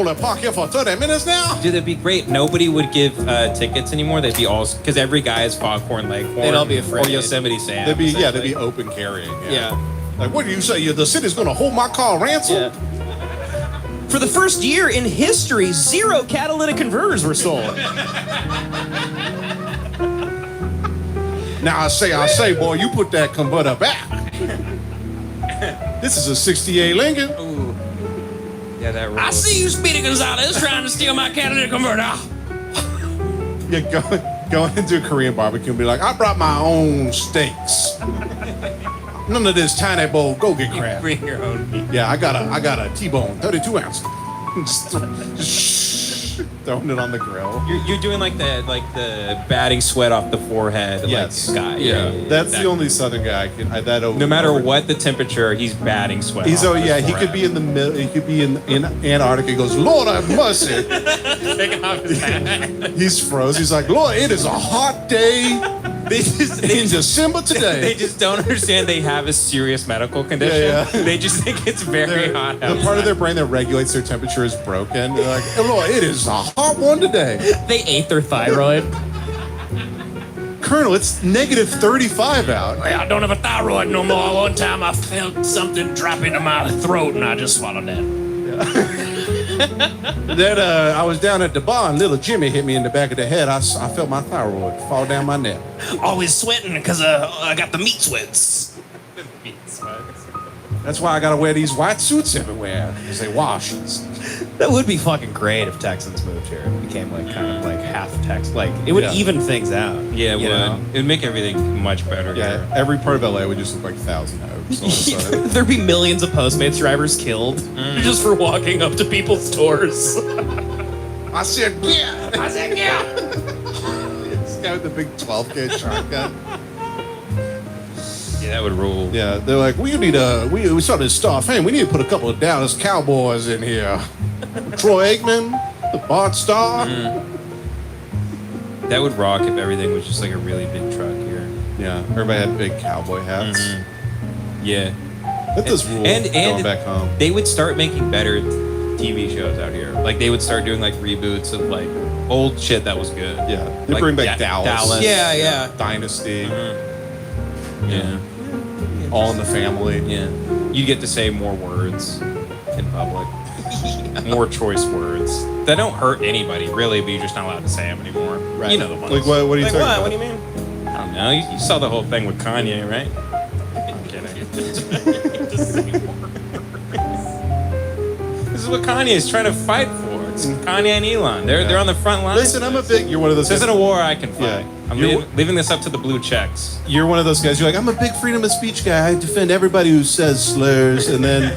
only park here for 30 minutes now? Dude, that'd be great. Nobody would give tickets anymore. They'd be all because every guy is Foghorn Leghorn. They'd all be afraid. Or Yosemite Sam. They'd be open carrying. Yeah. Like, what do you say? The city's gonna hold my car ransom? Yeah. For the first year in history, 0 catalytic converters were sold. Now I say, boy, you put that converter back. This is a 68 Lincoln. Ooh. Yeah, that rules. I see you, Speedy Gonzalez, trying to steal my catalytic converter. Yeah, go into a Korean barbecue and be like, I brought my own steaks. None of this tiny bowl go-get crap. Bring your own meat. Yeah, I got a T-bone, 32 ounces. just throwing it on the grill. You're doing like the batting sweat off the forehead. Yes. Like, guy. Yeah. That's the only Southern guy I can. No matter what the temperature, he's batting sweat. He's off his he forehead. could be in the middle. He could be in Antarctica. He goes, Lord have mercy. Taking off his hat. He's froze. He's like, Lord, it is a hot day in December today. They just don't understand they have a serious medical condition. Yeah. They just think it's very hot. The part of their brain that regulates their temperature is broken. They're like, oh, Lord, it is a hot one today. They ate their thyroid. Colonel, it's negative 35 out. I don't have a thyroid no more. One time I felt something drop into my throat and I just swallowed that. Then I was down at the bar and little Jimmy hit me in the back of the head. I felt my thyroid fall down my neck. Always sweating because I got the meat sweats. That's why I gotta wear these white suits everywhere because they wash. That would be fucking great if Texans moved here. It became like kind of like half Tex. Like it would even things out. Yeah, it you would. know? It'd make everything much better. Yeah, here. every part of LA would just look like Thousand Oaks all of a sudden. There'd be millions of Postmates drivers killed just for walking up to people's doors. I said, yeah. I said, yeah. This guy with the big 12 gauge shotgun. Yeah, that would rule. Yeah, they're like, we started to start fame. We need to put a couple of Dallas Cowboys in here. Troy Aikman, the Bart Starr. That would rock if everything was just like a really big truck here. Yeah, everybody had big cowboy hats. Yeah. That does rule And going back home. they would start making better TV shows out here. Like they would start doing like reboots of like old shit that was good. Yeah, they Like bring back Dallas. Yeah. Dynasty. Yeah. All in the Family. Yeah. You get to say more words in public. More choice words. That don't hurt anybody, really, but you're just not allowed to say them anymore. Right. You know the ones. Like, what are you Like talking what? about? What do you mean? I don't know. You saw the whole thing with Kanye, right? I'm kidding. This is what Kanye is trying to fight for. It's Kanye and Elon. They're on the front line. Listen, you're one of those This guys. isn't a war I can fight. Yeah. I'm You're- leaving this up to the blue checks. You're one of those guys. You're like, I'm a big freedom of speech guy. I defend everybody who says slurs, and then.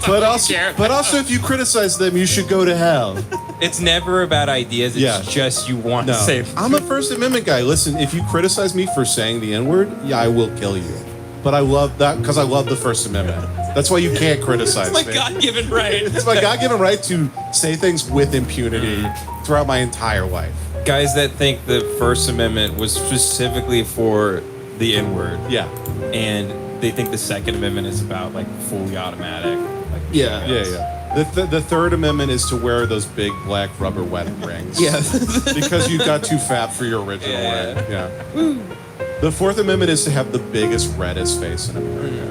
but also, if you criticize them, you should go to hell. It's never about ideas. It's just you want to say. I'm a First Amendment guy. Listen, if you criticize me for saying the N-word, yeah, I will kill you. But I love that because I love the First Amendment. That's why you can't criticize It's my me. God-given right. It's my God-given right to say things with impunity throughout my entire life. Guys that think the First Amendment was specifically for the N-word. Yeah. And they think the Second Amendment is about like fully automatic. Like Yeah. The Third Amendment is to wear those big black rubber wedding rings. Yeah. Because you got too fat for your original Yeah. ring. Yeah. The Fourth Amendment is to have the biggest, reddest face in America.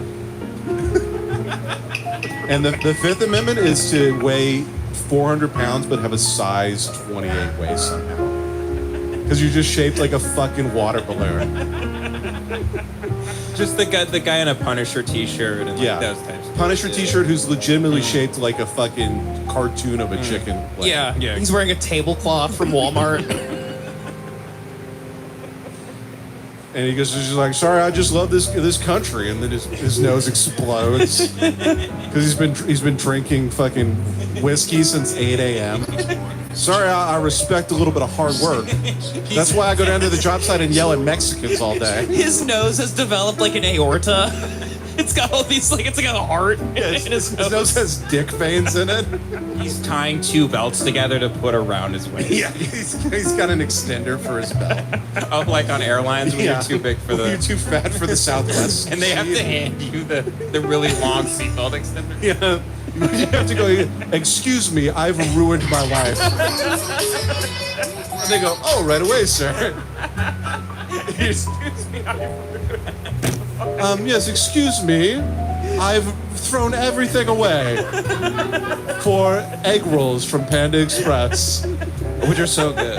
And the Fifth Amendment is to weigh 400 pounds but have a size 28 waist somehow. Because you're just shaped like a fucking water balloon. Just the guy in a Punisher t-shirt and like those types of Punisher shit. t-shirt who's legitimately shaped like a fucking cartoon of a chicken. leg. Yeah. Yeah. He's wearing a tablecloth from Walmart. And he goes, just like, sorry, I just love this country, and then his nose explodes because he's been drinking fucking whiskey since 8 a.m. Sorry, I respect a little bit of hard work. That's why I go down to the job site and yell at Mexicans all day. His nose has developed like an aorta. It's got all these it's like a heart in his His nose has dick veins in it. He's tying two belts together to put around his waist. Yeah, he's got an extender for his belt. Oh, like on airlines when you're too big for You're the... too fat for the Southwest. And they have to hand you the really long seatbelt extender. Yeah. You have to go, excuse me, I've ruined my life. And they go, oh, right away, sir. Excuse me. Yes, excuse me. I've thrown everything away for egg rolls from Panda Express, Which are so good.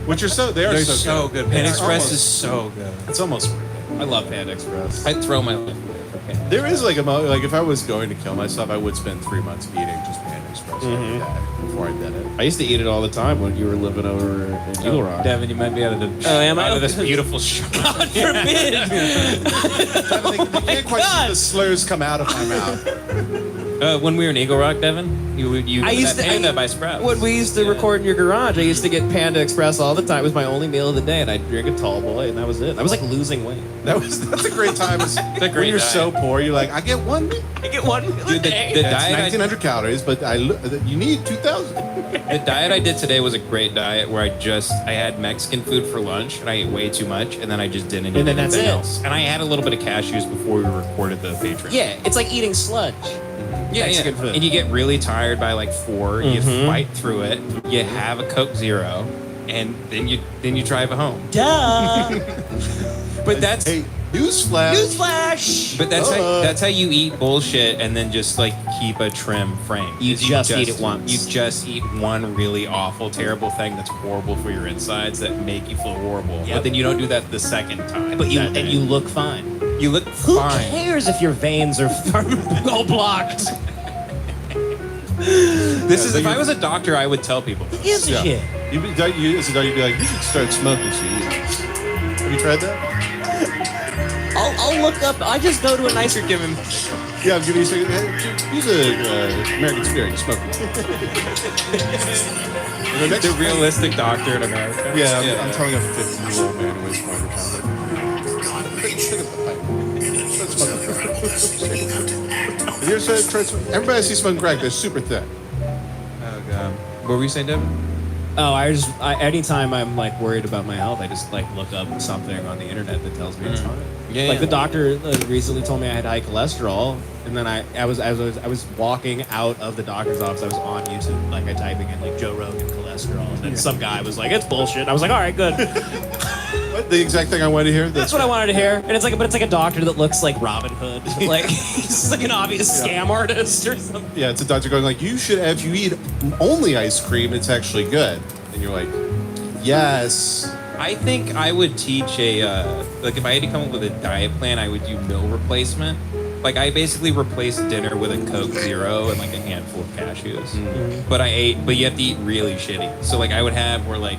they're They're so so good. good. Panda It's Express almost- is so good. It's almost worth it. I love Panda Express. I'd throw my life away for Panda. There is like like if I was going to kill myself, I would spend 3 months eating just Panda Express every day before I did it. I used to eat it all the time when you were living over in Eagle Rock. Devin, you might be out of the am I? out of this beautiful shot. God forbid! They can't quite see the slurs come out of my mouth. When we were in Eagle Rock, Devin, you I used to Panda by Sprouts. When we used to Yeah. record in your garage, I used to get Panda Express all the time. It was my only meal of the day, and I'd drink a tall boy, and that was it. I was like losing weight. That's a great time. It's a when great you're diet. so poor, you're like, I get one meal. I get one meal Dude, the It's diet 1,900 calories, but you need 2,000. The diet I did today was a great diet where I had Mexican food for lunch and I ate way too much and then I just didn't eat And then that's anything it. else. And I had a little bit of cashews before we recorded the Patreon. Yeah, it's like eating sludge. Yeah, Mexican food. And you get really tired by like 4. You fight through it. You have a Coke Zero, and then you drive home. Duh! But that's Hey, newsflash. Newsflash! but that's how you eat bullshit and then just like keep a trim frame. You Is just eat it once. You just eat one really awful, terrible thing that's horrible for your insides that make you feel horrible. Yep. But then you don't do that the second time. But you that day. and you look fine. You look Who fine. cares if your veins are all blocked? This is so if I you- was a doctor, I would tell people. Who gives a Yeah. shit? You'd be like, you should start smoking. So have you tried that? I'll look up. I just go to a nicer Give him. Yeah, I'm giving you a second. Use American Spirit. Smoke. The next The realistic doctor in America. Yeah, I'm telling a 50-year-old man who is smoking. Have you ever tried smoking? Everybody I see smoking crack, they're super thick. Oh god. What were you saying, Devin? Oh, anytime I'm like worried about my health, I just like look up something on the internet that tells me it's fine. Yeah, Like yeah. the doctor recently told me I had high cholesterol, and then I was walking out of the doctor's office. I was on YouTube, like I typing in like Joe Rogan cholesterol, and then some guy was like, "It's bullshit." I was like, "All right, good." What? The exact thing I wanted to hear? That's what I wanted to hear. And it's like a doctor that looks like Robin Hood, like he's like an obvious scam artist or something. Yeah, it's a doctor going like, you should, if you eat only ice cream, it's actually good. And you're like, yes. I think I would teach like if I had to come up with a diet plan, I would do meal replacement. Like I basically replaced dinner with a Coke Zero and like a handful of cashews. But you have to eat really shitty. So like I would have where like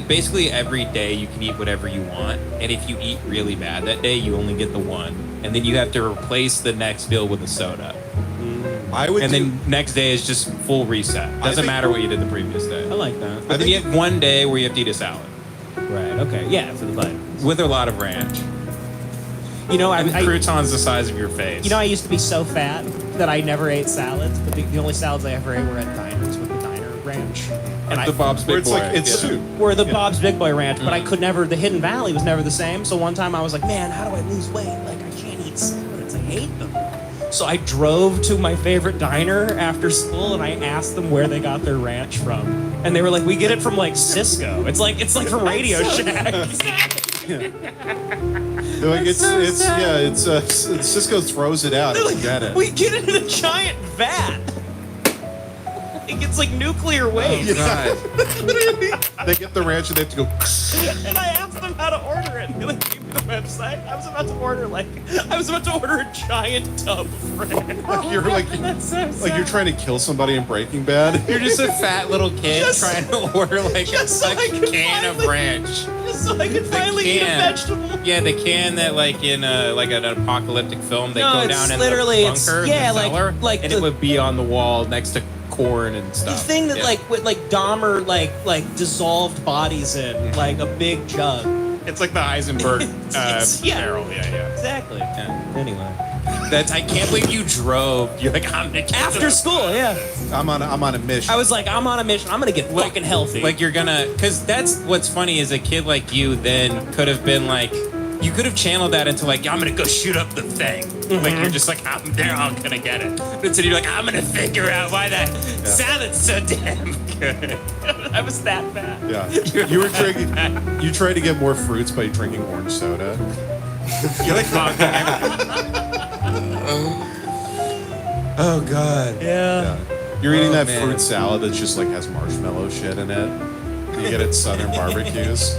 basically every day you can eat whatever you want. And if you eat really bad that day, you only get the one. And then you have to replace the next meal with a soda. I would And do, then next day is just full reset. Doesn't think- matter what you did the previous day. I like that. But then you have one day where you have to eat a salad Right. Okay. Yeah. For the vitamins. with a lot of ranch. You know, And I croutons the size of your face. You know, I used to be so fat that I never ate salads, but the only salads I ever ate were at diners with the diner ranch. And the Bob's where Big it's Boy. like, it's yeah. soup. were the Bob's Big Boy Ranch, but I could never, the Hidden Valley was never the same. So one time I was like, man, how do I lose weight? Like, I can't eat salads. I hate them. So I drove to my favorite diner after school and I asked them where they got their ranch from. And they were like, we get it from like Cisco. It's like from Radio Shack. They're like, Cisco throws it out. They're and like, get it. we get it in a giant vat. Like it's like nuclear waste. God. They get the ranch and they have to go. And I asked them how to order it. They like gave me the website. I was about to order a giant tub of ranch. You're like, That's so sad. like you're trying to kill somebody in Breaking Bad. You're just a fat little kid Just- trying to order like just so I a could can of finally- ranch. Just so I could finally eat a can. vegetable. Yeah, the can that like in like an apocalyptic film they No, go it's down in literally- the it's- bunker, yeah, the like- cellar, like and the- it would be on the wall next to corn and The stuff. thing that Yeah. like with like Dahmer like dissolved bodies in like a big jug. it's like the Heisenberg It's- yeah. barrel. Yeah. Exactly. Yeah. Anyway. I can't believe you drove. You're like I'm gonna After school, yeah. I'm on a mission. I was like, I'm on a mission. I'm gonna get fucking healthy. Like you're gonna, because that's what's funny is a kid like you then could have been like, You could have channeled that into like, I'm gonna go shoot up the thing. Like you're just like, they're all gonna get it. But instead you're like, I'm gonna figure out why that salad's so damn good. I was that bad. Yeah. You were drinking. You tried to get more fruits by drinking orange soda. You're like, oh god. Yeah. You're eating Oh, that man. fruit salad that just like has marshmallow shit in it. You get it at Southern barbecues.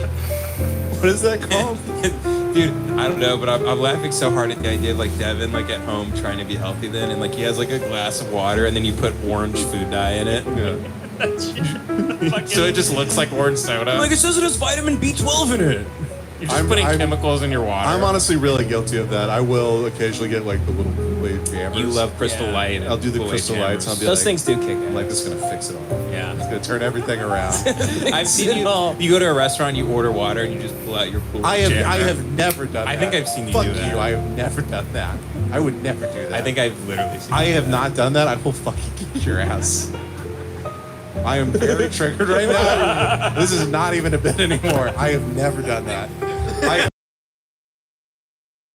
What is that called? Dude, I don't know, but I'm laughing so hard at the idea of like Devin like at home trying to be healthy then, and like he has like a glass of water and then you put orange food dye in it. Yeah. So it just looks like orange soda. Like it says it has vitamin B12 in it. You're just putting chemicals in your water. I'm honestly really guilty of that. I will occasionally get like the little Kool-Aid jammers. You love Crystal Yeah. Light. And I'll do the Kool-Aid Crystal Jammers. Lights. I'll be Those like, things do kick I'm like, in. this is gonna fix it all. Yeah. It's gonna turn everything around. I've seen you. You go to a restaurant, you order water, and you just pull out your Kool-Aid I jammer. have never done that. I think I've seen you Fuck do that. you. I have never done that. I would never do that. I think I've literally seen. I you have do not done that. I will fucking kick your ass. I am very triggered right now. This is not even a bit anymore. I have never done that.